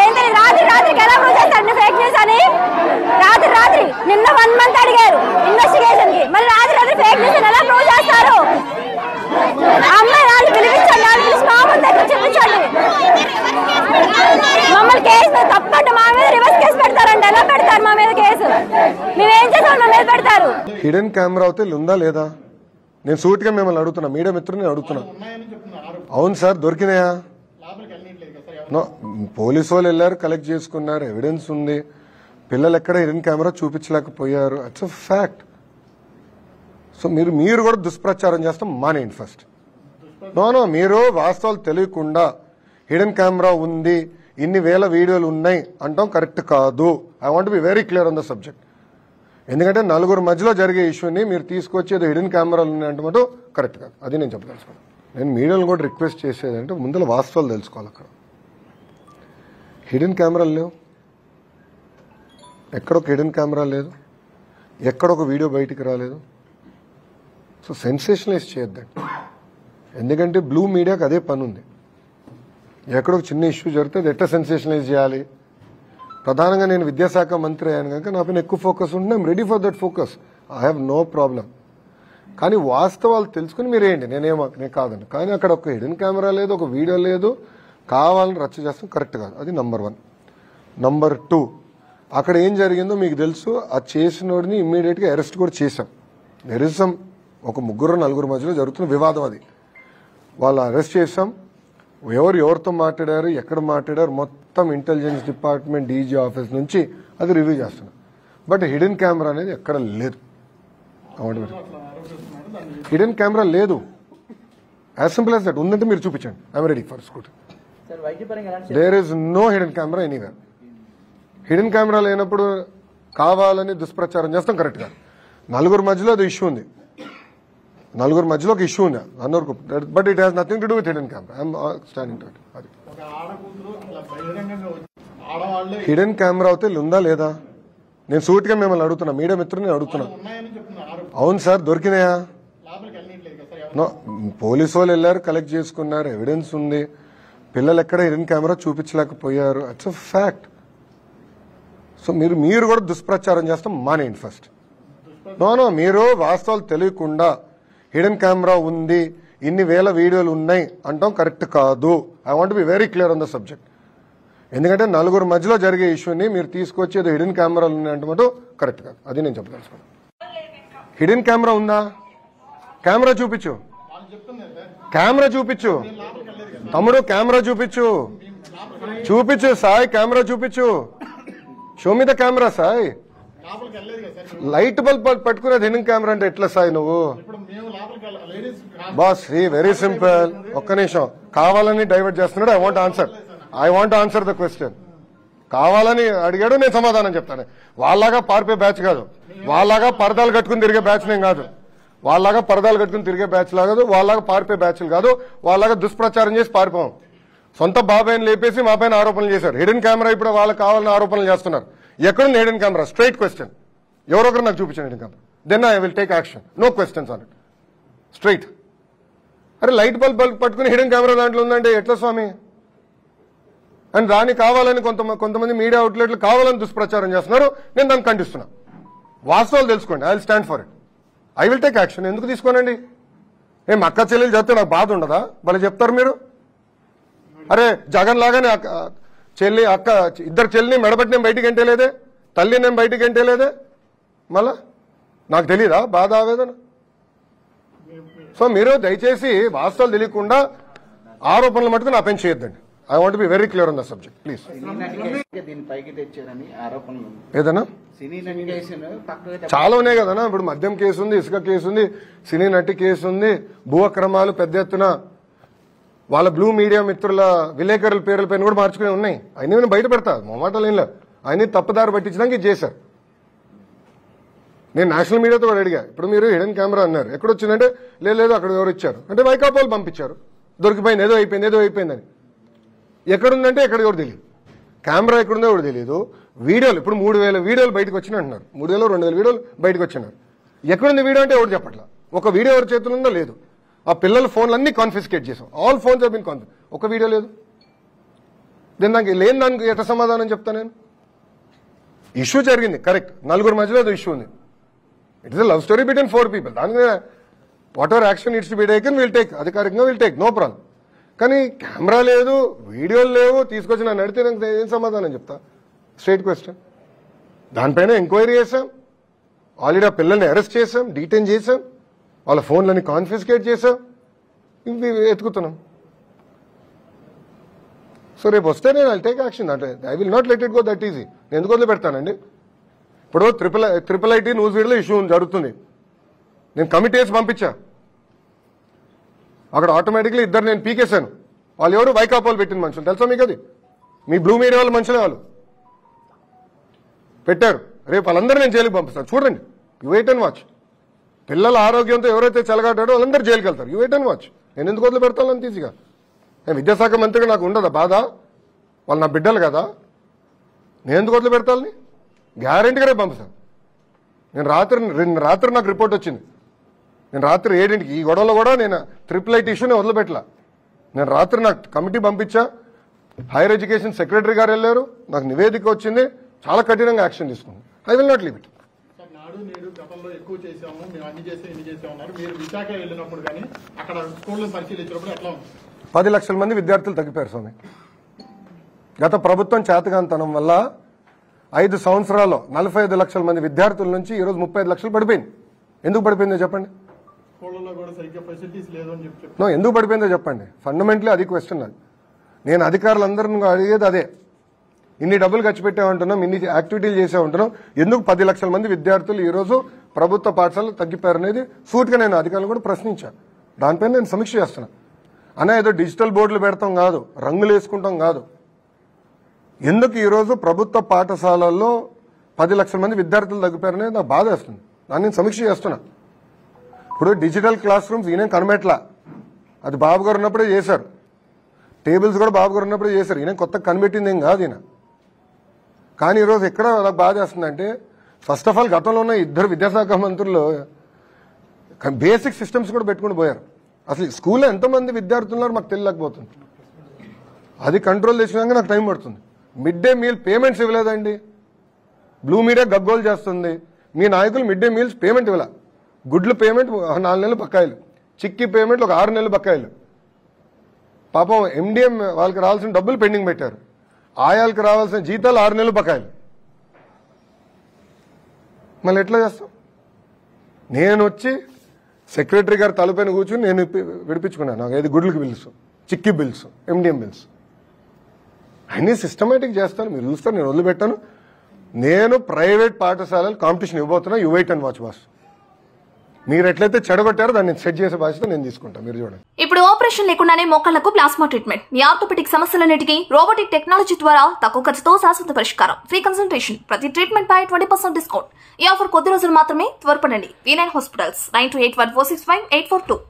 ఏంటని రాత్రికి ఎలా ప్రూవ్ చేస్తారండి ఫేక్ న్యూస్ అని? రాత్రి నిన్న 1 month అడిగారు ఇన్వెస్టిగేషన్ కి, మరి రాత్రి ఫేక్ న్యూస్ ఎలా ప్రూవ్ చేస్తారు? అమ్మాయి వాళ్ళు పిలిపించండి, వాళ్ళు పిలిచి మా ముందు దగ్గర చూపించండి. మమ్మల్ని కేసు తప్పంటే మా మీద రివర్స్ కేసు పెడతారండి. ఎలా పెడతారు మా మీద కేసు? మేమేం చేసాం మా మీద పెడతారు? హిడెన్ కెమెరా అయితే ఉందా లేదా? నేను సూటిగా మిమ్మల్ని అడుగుతున్నా, మీడియా మిత్రుని అడుగుతున్నా. అవును సార్, దొరికినాయా? పోలీసు వాళ్ళు వెళ్ళారు, కలెక్ట్ చేసుకున్నారు, ఎవిడెన్స్ ఉంది. పిల్లలు ఎక్కడ హిడెన్ కెమెరా చూపించలేకపోయారు. It's a fact. సో మీరు కూడా దుష్ప్రచారం చేస్తాం మానేయండి ఫస్ట్. నో, మీరు వాస్తవాలు తెలియకుండా హిడెన్ కెమెరా ఉంది, ఇన్ని వేల వీడియోలు ఉన్నాయి అంటాం కరెక్ట్ కాదు. I want be very clear on the subject. ఎందుకంటే నలుగురు మధ్యలో జరిగే ఇష్యూని మీరు తీసుకొచ్చి ఏదో హిడెన్ కెమెరాలు ఉన్నాయంటే మటు కరెక్ట్ కాదు. అది నేను చెప్పదలుచుకున్నాను. నేను మీడియాను కూడా రిక్వెస్ట్ చేసేదంటే ముందర వాస్తవాలు తెలుసుకోవాలి. అక్కడ హిడెన్ కెమెరాలు లేవు, ఎక్కడొక హిడెన్ కెమెరా లేదు, ఎక్కడొక వీడియో బయటికి రాలేదు. సో సెన్సేషనలైజ్ చేయొద్దండి. ఎందుకంటే బ్లూ మీడియాకి అదే పని ఉంది. ఎక్కడో చిన్న ఇష్యూ జరిగితే అది ఎట్లా సెన్సేషనలైజ్ చేయాలి. ప్రధానంగా నేను విద్యాశాఖ మంత్రి అయ్యాను కనుక నా పైన ఎక్కువ ఫోకస్ ఉంటే I'm ready for that focus. I have no problem. కానీ వాస్తవాలు తెలుసుకుని మీరు ఏంటి, నేను కాదండి. కానీ అక్కడ ఒక హిడెన్ కెమెరా లేదు, ఒక వీడియో లేదు, కావాలని రచ్చ చేస్తాం కరెక్ట్ కాదు. అది నంబర్ 1. నంబర్ 2, అక్కడ ఏం జరిగిందో మీకు తెలుసు. ఆ చేసినోడిని ఇమ్మీడియట్గా అరెస్ట్ కూడా చేశాం. దెర్ ఇస్ సమ్ ఒక 3-4 మధ్యలో జరుగుతున్న వివాదం. అది వాళ్ళు అరెస్ట్ చేశాం. ఎవరితో మాట్లాడారు, ఎక్కడ మాట్లాడారు మొత్తం ఇంటెలిజెన్స్ డిపార్ట్మెంట్ డీజీ ఆఫీస్ నుంచి అది రివ్యూ చేస్తున్నాం. బట్ హిడెన్ కెమెరా అనేది ఎక్కడ లేదు. హిడెన్ కెమెరా లేదు. As simple as that. ఉందంటే మీరు చూపించండి. I'm ready for scoot. There is no hidden camera anywhere. Hidden camera లేనప్పుడు కావాలని దుష్ప్రచారం చేస్తాం కరెక్ట్ కాదు. నలుగురు మధ్యలో అది ఇష్యూ ఉంది. నలుగురు మధ్యలో ఒక ఇష్యూ ఉంది అందరికి. But it has nothing to do with hidden camera. I'm standing to it. అది హిడెన్ కెమెరా అయితే ఉందా లేదా? నేను సూటిగా మిమ్మల్ని అడుగుతున్నా, మీడియా మిత్రుని అడుగుతున్నా. అవును సార్, దొరికినాయా? పోలీసు వాళ్ళు వెళ్ళారు, కలెక్ట్ చేసుకున్నారు, ఎవిడెన్స్ ఉంది. పిల్లలు ఎక్కడ హిడెన్ కెమెరా చూపించలేకపోయారు. It's a fact. సో మీరు కూడా దుష్ప్రచారం చేస్తాం మానేయండి ఫస్ట్. నో, మీరు వాస్తవాలు తెలియకుండా హిడెన్ కెమెరా ఉంది, ఇన్ని వేల వీడియోలు ఉన్నాయి అంటాం కరెక్ట్ కాదు. I want be very clear on the subject. ఎందుకంటే నలుగురు మధ్యలో జరిగే ఇష్యూని మీరు తీసుకొచ్చి ఏదో హిడెన్ కెమెరాలు ఉన్నాయంటే మటు కరెక్ట్ కాదు. అది నేను చెప్పదలుచుకున్నాను. హిడెన్ కెమెరా ఉందా? కెమెరా చూపించు, కెమెరా చూపించు తమ్ముడు, కెమెరా చూపించు సాయి, కెమెరా చూపించు. Show me the camera Sai. Light bulb పట్టుకునేది హిడెన్ కెమెరా అంటే ఎట్లా సాయి నువ్వు? Boss, very simple. ఒక్క నిమిషం. కావాలని డైవర్ట్ చేస్తున్నాడు. I want answer the question. కావాలని అడిగాడు, నేను సమాధానం చెప్తాను. వాళ్ళలాగా పారిపోయే బ్యాచ్ కాదు, వాళ్ళలాగా పరదాలు కట్టుకుని తిరిగే బ్యాచ్ నేను కాదు, వాళ్ళలాగా పరదాలు కట్టుకుని తిరిగే బ్యాచ్ కాదు, వాళ్ళలాగా పారిపోయే బ్యాచ్లు కాదు, వాళ్ళలాగా దుష్ప్రచారం చేసి పారిపోం. సొంత బాబాయిని లేపేసి మా పైన ఆరోపణలు చేశారు. హిడెన్ కెమెరా ఇప్పుడు వాళ్ళకి కావాలని ఆరోపణలు చేస్తున్నారు. ఎక్కడుంది హిడెన్ కెమెరా? Straight question. ఎవరొకరు నాకు చూపించండి hidden camera. Then I will take action. No questions on it. Straight. అరే లైట్ బల్బ్ పట్టుకుని హిడెన్ కెమెరా దాంట్లో ఉందంటే ఎట్లా స్వామి? అండ్ దాన్ని కావాలని కొంతమంది మీడియా అవుట్లెట్లు కావాలని దుష్ప్రచారం చేస్తున్నారు. నేను దాన్ని ఖండిస్తున్నా. వాస్తవాలు తెలుసుకోండి. I will stand for it. I will take action. ఎందుకు తీసుకోనండి? ఏం అక్క చెల్లెలు చెప్తే నాకు బాధ ఉండదా? భలే చెప్తారు మీరు. అరే జగన్ లాగానే చెల్లి అక్క ఇద్దరు చెల్లిని మెడబట్టి నేను బయటికి ఎంటేలేదే, తల్లి నేను బయటికి ఎంటేలేదే, మళ్ళా నాకు తెలీదా బాధ ఆవేదన? సో మీరు దయచేసి వాస్తవాలు తెలియకుండా ఆరోపణలు మటుకు నా పైన చేయొద్దండి. I want be very clear on the subject please. ఏదన్నా చాలా ఉన్నాయి కదన్నా. ఇప్పుడు మద్యం కేసు ఉంది, ఇసుక కేసు ఉంది, సినీ నటి కేసు ఉంది, భూ అక్రమాలు పెద్ద ఎత్తున వాళ్ళ బ్లూ మీడియా మిత్రుల విలేకరుల పేర్ల పైన కూడా మార్చుకునే ఉన్నాయి. అయినా నేను బయట పెడతా, మొమాటలు ఏం లేదు. ఆయన తప్పుదారి పట్టించడానికి ఇది చేశారు. నేను నేషనల్ మీడియాతో కూడా అడిగా. ఇప్పుడు మీరు హిడెన్ కెమెరా అన్నారు, ఎక్కడొచ్చిందంటే లేదు అక్కడ ఎవరు ఇచ్చారు అంటే వైకాపాలు పంపించారు. దొరికిపోయింది, ఏదో అయిపోయిందని. ఎక్కడుందంటే ఎక్కడ ఎవరు తెలియదు. కెమెరా ఎక్కడుందో ఎవరు తెలియదు. వీడియోలు ఇప్పుడు 3000 వీడియోలు బయటకు వచ్చినాయి అంటున్నారు. 3000-2000 వీడియోలు బయటకు వచ్చినారు. ఎక్కడుంది వీడియో అంటే ఎవరు చెప్పట్లా. ఒక వీడియో ఎవరి చేతులు ఉందో లేదు. ఆ పిల్లల ఫోన్లు అన్ని కాన్ఫిస్కేట్ చేసాం. All phones have been confiscate. ఒక వీడియో లేదు. నేను నాకు లేని దానికి ఎట్లా సమాధానం చెప్తా నేను? ఇష్యూ జరిగింది, కరెక్ట్, నలుగురు మధ్యలో ఏదో ఇష్యూ ఉంది. It is a love story between 4 people. దాని మీద what ever action it's to be taken will take, అధికారికంగా విల్ టేక్, నో ప్రాబ్లం. కానీ కెమెరా లేదు, వీడియోలు లేవు, తీసుకొచ్చి నన్ను అడిగితే నాకు ఏం సమాధానం చెప్తా? Straight question. దానిపైన ఎంక్వైరీ చేశాం, ఆల్రెడీ ఆ పిల్లల్ని అరెస్ట్ చేశాం, డీటైన్ చేశాం, వాళ్ళ ఫోన్లని కాన్ఫిస్కేట్ చేశాం, ఇవి ఎత్తుకుతున్నాం. సో రేపు వస్తే నేను ఐ టేక్ యాక్షన్. అంటే I will not let it go that easy. నేను ఎందుకు వదిలి పెడతానండి? ఇప్పుడు ట్రిపుల్ ఐటీ న్యూస్ వీడియోలో ఇష్యూ జరుగుతుంది, నేను కమిటీ వేసి పంపించా, అక్కడ ఆటోమేటిక్లీ ఇద్దరు నేను పీకేశాను. వాళ్ళు ఎవరు? వైకాపాలు పెట్టిన మనుషులు, తెలుసా మీకు? అది మీ బ్లూ మీడియా వాళ్ళ మనుషులే, వాళ్ళు పెట్టారు. రేపు వాళ్ళందరూ నేను జైలుకి పంపిస్తాను, చూడండి. You wait and watch. పిల్లల ఆరోగ్యంతో ఎవరైతే చెలగాటాడో వాళ్ళందరూ జైలుకి వెళ్తారు. You wait and watch. నేను ఎందుకు వదిలి పెడతాను అంత ఈజీగా? నేను విద్యాశాఖ మంత్రిగా నాకు ఉండదా బాధ? వాళ్ళు నా బిడ్డలు కదా, నేను ఎందుకు వదిలి పెడతాలని? గ్యారెంటీగా రేపు పంపిస్తాను. నేను రాత్రి నాకు రిపోర్ట్ వచ్చింది, నేను రాత్రి 7ంటికి ఈ గొడవలో కూడా నేను ట్రిపుల్ ఐటీ ఇష్యూని వదిలిపెట్టలా. నేను రాత్రి నాకు కమిటీ పంపించా, హైయర్ ఎడ్యుకేషన్ సెక్రటరీ గారు వెళ్ళారు, నాకు నివేదిక వచ్చింది, చాలా కఠినంగా యాక్షన్ తీసుకున్నాను. I will not leave it. నాడు నేడు గతంలో ఎక్కువ చేసాము, మేము అన్ని చేసాం ఇన్ని చేసామన్నారు. మీరు విశాఖ వెళ్ళినప్పుడు కానీ అక్కడ స్కూళ్ళను పరిశీలించినప్పుడు ఎట్లా ఉంది? 10 లక్షల మంది విద్యార్థులు తగ్గిపోయారు స్వామి. గత ప్రభుత్వం చేతగాంతనం వల్ల 5 సంవత్సరాల్లో 45 లక్షల మంది విద్యార్థుల నుంచి ఈరోజు 35 లక్షలు పడిపోయింది. ఎందుకు పడిపోయిందో చెప్పండి? స్కూళ్ళలో కూడా సరిగ్గా ఫెసిలిటీస్ లేదు అని చెప్పి నో, ఎందుకు పడిపోయిందో చెప్పండి. ఫండమెంటలీ అది క్వశ్చన్. అది నేను అధికారులందరినీ అడిగేది అదే. ఇన్ని డబ్బులు ఖర్చు పెట్టామంటున్నాం, ఇన్ని యాక్టివిటీలు చేసామంటున్నాం, ఎందుకు 10 లక్షల మంది విద్యార్థులు ఈరోజు ప్రభుత్వ పాఠశాలలు తగ్గిపోయారనేది సూటిగా నేను అధికారులు కూడా ప్రశ్నించాను. దానిపైన నేను సమీక్ష చేస్తున్నా. అన్నా ఏదో డిజిటల్ బోర్డులు పెడతాం కాదు, రంగులు వేసుకుంటాం కాదు. ఎందుకు ఈరోజు ప్రభుత్వ పాఠశాలల్లో 10 లక్షల మంది విద్యార్థులు తగ్గిపోయారనేది నాకు బాధ వేస్తుంది. దాన్ని నేను సమీక్ష చేస్తున్నా. ఇప్పుడు డిజిటల్ క్లాస్ రూమ్స్ ఈయన కనిపెట్లా, అది బాబు గారు ఉన్నప్పుడే చేశారు. టేబుల్స్ కూడా బాబు గారు ఉన్నప్పుడే చేశారు, ఈయన కొత్త కనిపెట్టింది ఏం కాదు ఈయన. కానీ ఈరోజు ఎక్కడ నాకు బాధ వేస్తుందంటే, ఫస్ట్ ఆఫ్ ఆల్ గతంలో ఉన్న 2 విద్యాశాఖ మంత్రులు బేసిక్ సిస్టమ్స్ కూడా పెట్టుకుని పోయారు. అసలు స్కూల్లో ఎంతమంది విద్యార్థులు ఉన్నారు మాకు తెలియలేకపోతుంది. అది కంట్రోల్ చేసినాక నాకు టైం పడుతుంది. మిడ్ డే మీల్ పేమెంట్స్ ఇవ్వలేదండి. బ్లూ మీడియా గగ్గోలు చేస్తుంది, మీ నాయకులు మిడ్ డే మీల్స్ పేమెంట్ ఇవ్వలే. గుడ్లు పేమెంట్ 4 నెలలు బకాయిలు, చిక్కీ పేమెంట్లు ఒక 6 నెలలు బకాయిలు. పాపం ఎండిఎం వాళ్ళకి రావాల్సిన డబ్బులు పెండింగ్ పెట్టారు, ఆయాలకు రావాల్సిన జీతాలు 6 నెలలు బకాయిలు. మళ్ళీ ఎట్లా చేస్తాం? నేను వచ్చి సెక్రటరీ గారు తలపైన కూర్చుని నేను విడిపించుకున్నాను. నాకు ఏది గుడ్లకి bills, chikki bills, MDM bills అన్నీ సిస్టమేటిక్ చేస్తాను. మీరు చూస్తారు, నేను వదిలిపెట్టాను. నేను ప్రైవేట్ పాఠశాలలు కాంపిటీషన్ ఇవ్వబోతున్నా. You wait and watch boss. మీరు ఎట్లయితే చెడగొట్టారో దాన్ని సెట్ చేసే బాధ్యత నేను తీసుకుంటాను. మీరు చూడండి. ఇప్పుడు ఆపరేషన్ లేకుండానే మోకాళ్లకు ప్లాస్మా ట్రీట్మెంట్. మీ ఆర్థోపెడిక్ సమస్యలన్నిటికీ రోబోటిక్ టెక్నాలజీ ద్వారా తక్కువ ఖర్చుతో శాశ్వత పరిష్కారం. Free consultation. ప్రతి ట్రీట్మెంట్ పై 20% డిస్కౌంట్. ఈ ఆఫర్ కొద్ది రోజులు మాత్రమే. త్వరపడండి. V9 hospitals 9281465842.